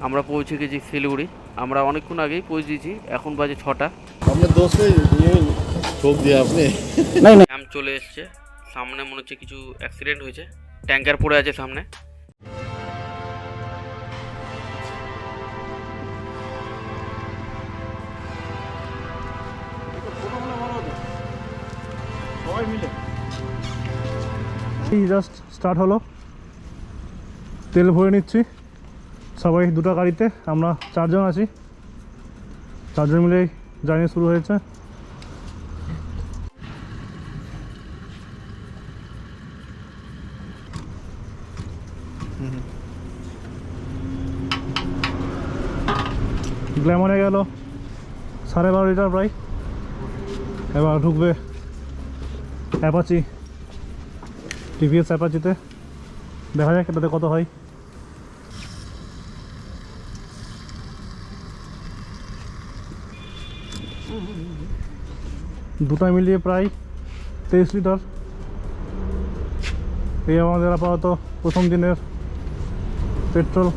আমরা পৌঁছে গেছি শিলিগুড়ি। আমরা অনেকক্ষণ আগেই পৌঁছেছি, এখন বাজে 6টা। আপনার দোস্ত ঠোক দিয়ে আপনি জ্যাম চলে এসছে, সামনে মনে হচ্ছে কিছু অ্যাক্সিডেন্ট হয়েছে, ট্যাঙ্কার পড়ে আছে সামনে। জাস্ট স্টার্ট হলো, তেল ভরে নিচ্ছি সবাই দুটো গাড়িতে। আমরা 4 জন আছি, 4 জন মিলেই জার্নি শুরু হয়েছে। গ্ল্যামারে গেল 12.5 লিটার প্রায়। এবার ঢুকবে অ্যাপাচি, টিভিএস অ্যাপাচিতে। দেখা যাক এটাতে কত হয়। দুটো মিলিয়ে প্রায় 23 লিটার। এই আমাদের আপাতত প্রথম দিনের পেট্রোল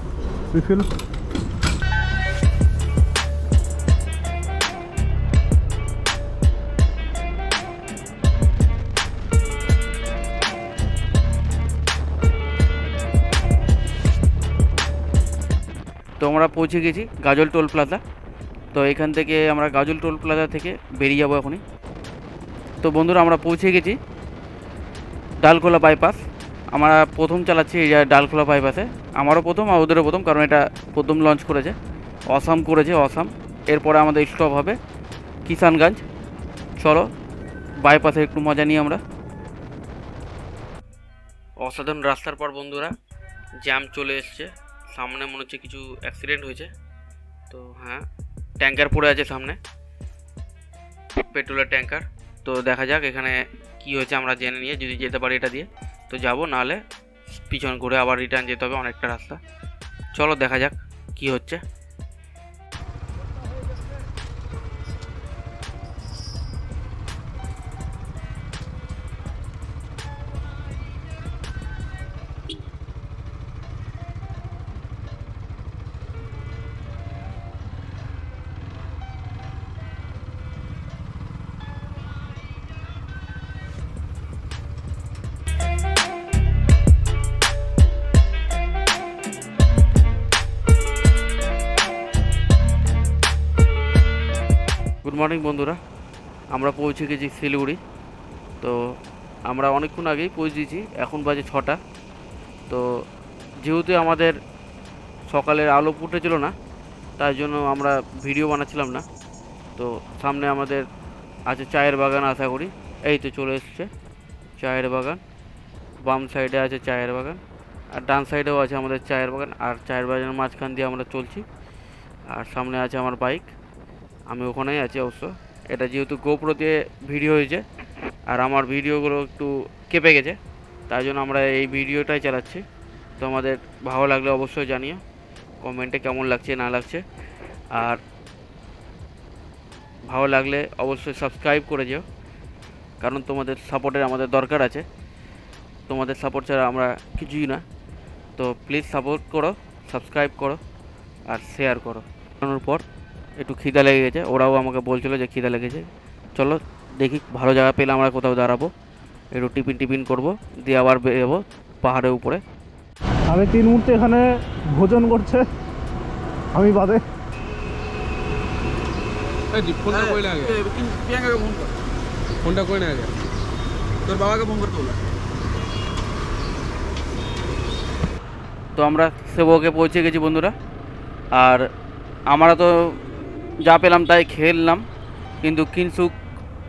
রিফিল। তো আমরা পৌঁছে গেছি গাজল টোল প্লাজা। তো এখান থেকে আমরা গাজল টোল প্লাজা থেকে বেরিয়ে যাবো এখনই। তো বন্ধুরা, আমরা পৌঁছে গেছি ডালখোলা বাইপাস। আমরা প্রথম চালাচ্ছি এই ডালখোলা বাইপাসে। আমারও প্রথম আর ওদেরও প্রথম, কারণ এটা প্রথম লঞ্চ করেছে, অসাম করেছে, অসাম। এরপরে আমাদের স্টপ হবে কিষানগঞ্জ। চলো বাইপাসে একটু মজা নিই আমরা। অসাধারণ রাস্তার পর বন্ধুরা জ্যাম চলে এসছে, সামনে মনে হচ্ছে কিছু অ্যাক্সিডেন্ট হয়েছে। তো হ্যাঁ, ট্যাঙ্কার পড়ে আছে সামনে, পেট্রোলের ট্যাঙ্কার। তো দেখা যাক এখানে কি হয়েছে, আমরা জেনে নিয়ে যদি যেতে পারি এটা দিয়ে তো যাবো, নাহলে পিছন ঘুরে আবার রিটার্ন যেতে হবে, অনেকটা রাস্তা। চলো দেখা যাক কি হচ্ছে। গুড মর্নিং বন্ধুরা, আমরা পৌঁছে গেছি শিলিগুড়ি। তো আমরা অনেকক্ষণ আগেই পৌঁছেছি, এখন বাজে 6টা। তো যেহেতু আমাদের সকালের আলো ফুটেছিল না, তাই জন্য আমরা ভিডিও বানাচ্ছিলাম না। তো সামনে আমাদের আছে চায়ের বাগান, আশা করি। এই তো চলে এসছে চায়ের বাগান, বাম সাইডে আছে চায়ের বাগান, আর ডান সাইডেও আছে আমাদের চায়ের বাগান। আর চায়ের বাগানের মাঝখান দিয়ে আমরা চলছি, আর সামনে আছে আমার বাইক, আমি ওখানেই আছি অবশ্য। এটা যেহেতু গোপ্রো দিয়ে ভিডিও হয়েছে, আর আমার ভিডিওগুলো একটু কেঁপে গেছে, তাই জন্য আমরা এই ভিডিওটাই চালাচ্ছি। তো আমাদের ভালো লাগলে অবশ্যই জানিও কমেন্টে কেমন লাগছে না লাগছে। আর ভালো লাগলে অবশ্যই সাবস্ক্রাইব করে যেও, কারণ তোমাদের সাপোর্টের আমাদের দরকার আছে। তোমাদের সাপোর্ট ছাড়া আমরা কিছুই না। তো প্লিজ সাপোর্ট করো, সাবস্ক্রাইব করো আর শেয়ার করো। বানানোর পর একটু খিদা লেগে গেছে, ওরাও আমাকে বলছিল যে খিদা লেগেছে। চলো দেখি ভালো জায়গা পেলে আমরা কোথাও দাঁড়াবো, একটু টিফিন করবো, দিয়ে আবার বেরোবো পাহাড়ের উপরে। আমি 3 মুহূর্তে এখানে ভোজন করছে, আমি বাদে। ফোনটা কই না আগে, প্রিয়াঙ্কাকে ফোন কর। ফোনটা কই না আগে, তোর বাবাকে ফোন করতে বল। তো আমরা সেবকে পৌঁছে গেছি বন্ধুরা। আর আমরা তো যা পেলাম তাই খেললাম, কিন্তু কিনসুক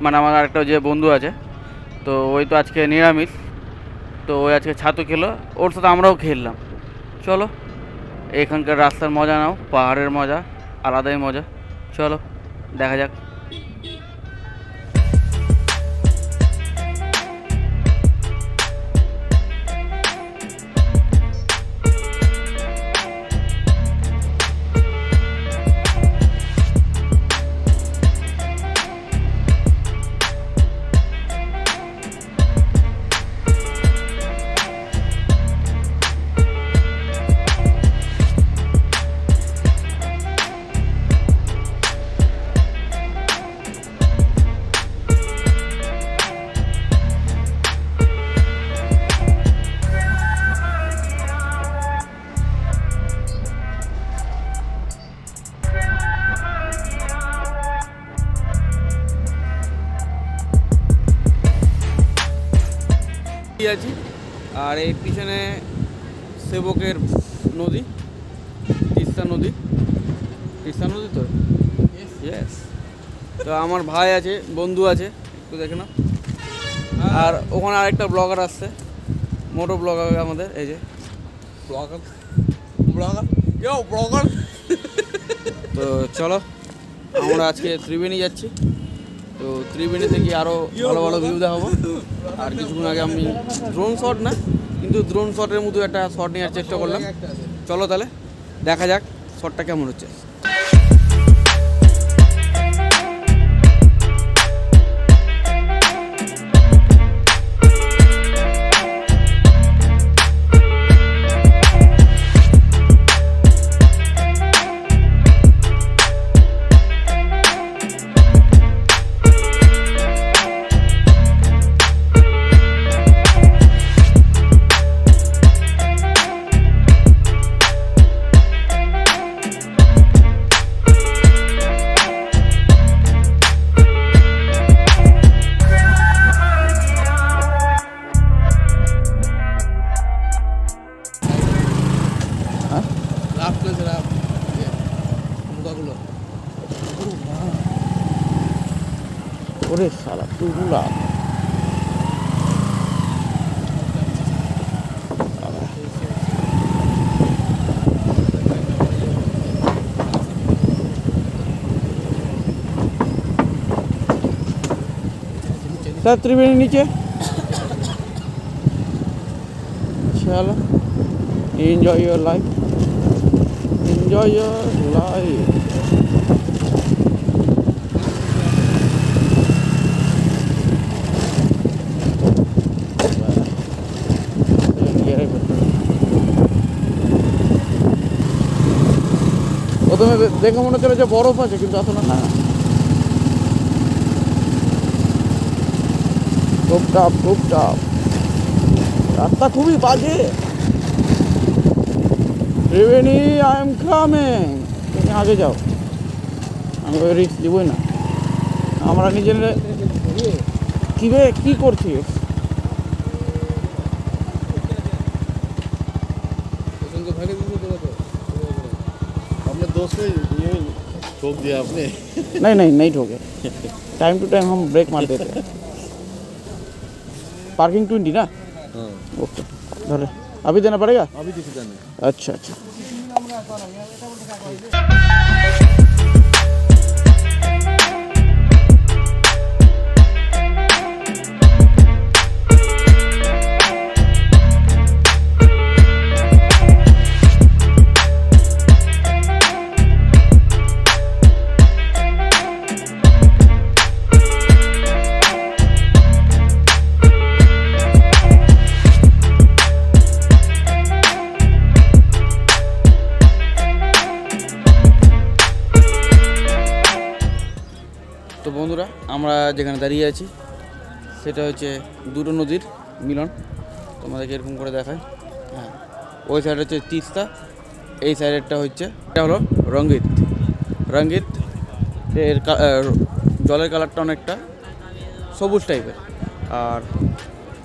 মানে আমার একটা যে বন্ধু আছে, তো ওই তো আজকে নিরামিষ, তো ওই আজকে ছাতু খেলো, ওর সাথে আমরাও খেললাম। চলো এখানকার রাস্তার মজা নাও, পাহাড়ের মজা আলাদাই মজা। চলো দেখা যাক। আর এই পিছনে সেবকের নদী, তিস্তা নদী তো ইয়েস। তো আমার ভাই আছে, বন্ধু আছে, একটু দেখে না। আর ওখানে আরেকটা ব্লগার আসছে, মোটো ব্লগার আমাদের, এই যে ব্লগার। তো চলো আমরা আজকে ত্রিবেণী যাচ্ছি। তো ত্রিবেণীতে গিয়ে আরও ভালো ভালো ভিউ দেখাবো। আর কিছুক্ষণ আগে আমি ড্রোন শট না, কিন্তু ড্রোন শটের মতো একটা শট নেওয়ার চেষ্টা করলাম। চলো তাহলে দেখা যাক শটটা কেমন হচ্ছে। ওরে শালা তুগুলা স্যার ত্রিবেণী নিচে চলো enjoy your life, enjoy your life. প্রথমে দেখে মনে হচ্ছে যে বরফ আছে, কিন্তু আসলে না, খুব টাফ রাস্তা খুবই বাজে। ত্রিবেণী আই এম কামিং, তুমি আগে যাও, আমি ওই রিস্ক দিবই না। আমরা নিজের কি করছিস? ठोक दिया आपने। नहीं ठोके, टाइम टू टाइम हम ब्रेक मार देते हैं। पार्किंग 20 ना? हाँ ओके, धरे अभी देना पड़ेगा? अभी किसी का नहीं। अच्छा। তো বন্ধুরা, আমরা যেখানে দাঁড়িয়ে আছি সেটা হচ্ছে দুটো নদীর মিলন। তোমাদেরকে এরকম করে দেখায়। হ্যাঁ, ওই সাইড হচ্ছে তিস্তা, এই সাইডেরটা হচ্ছে এটা হলো রঙ্গিত। এর জলের কালারটা অনেকটা সবুজ টাইপের। আর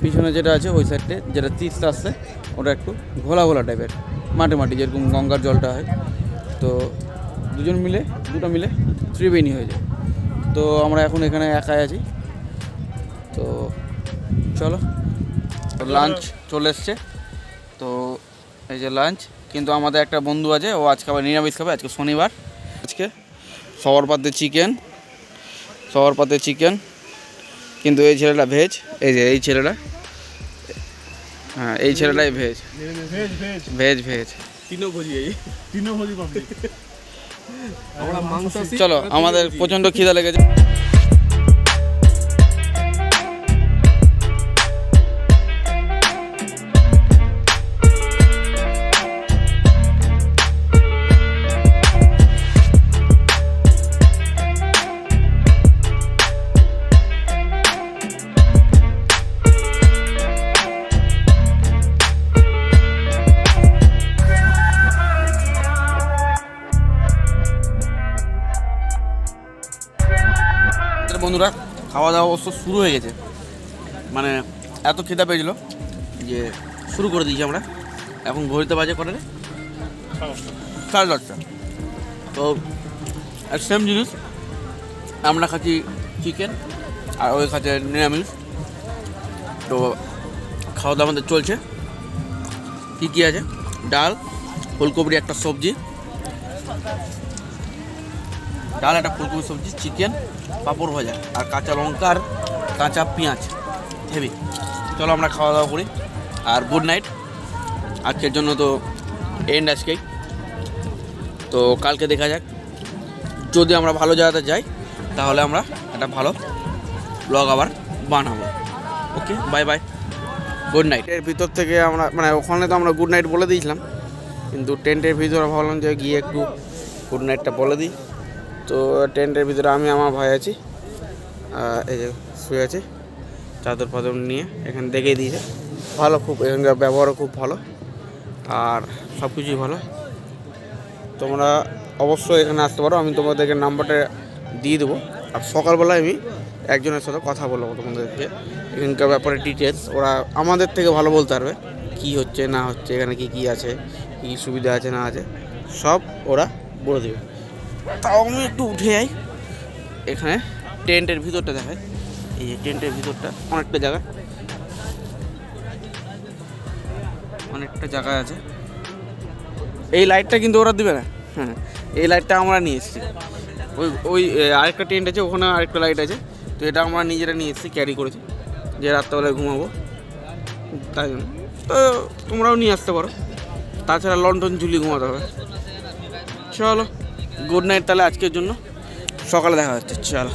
পিছনে যেটা আছে ওই সাইডে যেটা তিস্তা আসছে ওটা একটু ঘোলা টাইপের, মাটি যেরকম গঙ্গার জলটা হয়। তো দুটো মিলে ত্রিবেণী হয়ে যায়। তো আমরা এখন এখানে একাই আছি। তো চলো, লাঞ্চ চলে এসছে। তো এই যে লাঞ্চ, কিন্তু আমাদের একটা বন্ধু আছে, ও আজকে আবার নিরামিষ খাবে, আজকে শনিবার। আজকে সবার পাতে চিকেন, কিন্তু এই ছেলেটা ভেজ। এই যে এই ছেলেটা, হ্যাঁ এই ছেলেটাই ভেজ। तीनों भोजी पाब्लिक। চলো, আমাদের প্রচণ্ড খিদা লেগেছে। বন্ধুরা, খাওয়া দাওয়া অবশ্য শুরু হয়ে গেছে। মানে এত খিদা পেয়েছিল যে শুরু করে দিয়েছি আমরা। এখন ঘড়িতে বাজে করে 10:30। তো সেম জিনিস, আমরা খাচ্ছি চিকেন আর ওই খাচ্ছে নিরামিষ। তো খাওয়া দাওয়া আমাদের চলছে। কী কী আছে? ডাল, ফুলকপির একটা সবজি, ডাল একটা ফুলকপি সবজি, চিকেন, পাঁপড় ভাজা আর কাঁচা লঙ্কা আর কাঁচা পেঁয়াজ। হেভি। চলো আমরা খাওয়া দাওয়া করি। আর গুড নাইট। আজকের জন্য তো এন্ড আজকেই। তো কালকে দেখা যাক, যদি আমরা ভালো জায়গাতে যাই তাহলে আমরা একটা ভালো ব্লগ আবার বানাবো। ওকে, বাই বাই, গুড নাইট। এর ভিতর থেকে আমরা মানে ওখানে তো আমরা গুড নাইট বলে দিয়েছিলাম, কিন্তু টেন্টের ভিতরে ভাবলাম যে গিয়ে একটু গুড নাইটটা বলে দিই। তো টেন্টের ভিতরে আমি আমার ভাই আছি, এই যে শুয়ে আছে চাদর ফাদর নিয়ে। এখানে দেখেই দিয়েছে ভালো, খুব এখানকার ব্যবহারও খুব ভালো আর সব কিছুই ভালো। তোমরা অবশ্যই এখানে আসতে পারো, আমি তোমাদেরকে নাম্বারটা দিয়ে দেবো। আর সকালবেলায় আমি একজনের সাথে কথা বলবো তোমাদেরকে এখানকার ব্যাপারে ডিটেলস। ওরা আমাদের থেকে ভালো বলতে পারবে কী হচ্ছে না হচ্ছে, এখানে কী কী আছে, কী সুবিধা আছে না আছে, সব ওরা বলে দেবে। তাও আমি একটু উঠে যাই। এখানে টেন্টের ভিতরটা দেখায়। এই যে টেন্টের ভিতরটা অনেকটা জায়গায় আছে। এই লাইটটা কিন্তু ওরা দেবে না, হ্যাঁ, এই লাইটটা আমরা নিয়ে এসেছি। ওই আরেকটা টেন্ট আছে, ওখানে আরেকটা লাইট আছে। তো এটা আমরা নিজেরা নিয়ে এসেছি, ক্যারি করেছি, যে রাত্রেবেলায় ঘুমাবো তাই জন্য। তো তোমরাও নিয়ে আসতে পারো, তাছাড়া লন্ডন ঝুলি ঘুমাতে হবে। চলো গুড নাইট তাহলে আজকের জন্য, সকালে দেখা যাচ্ছে। চলো।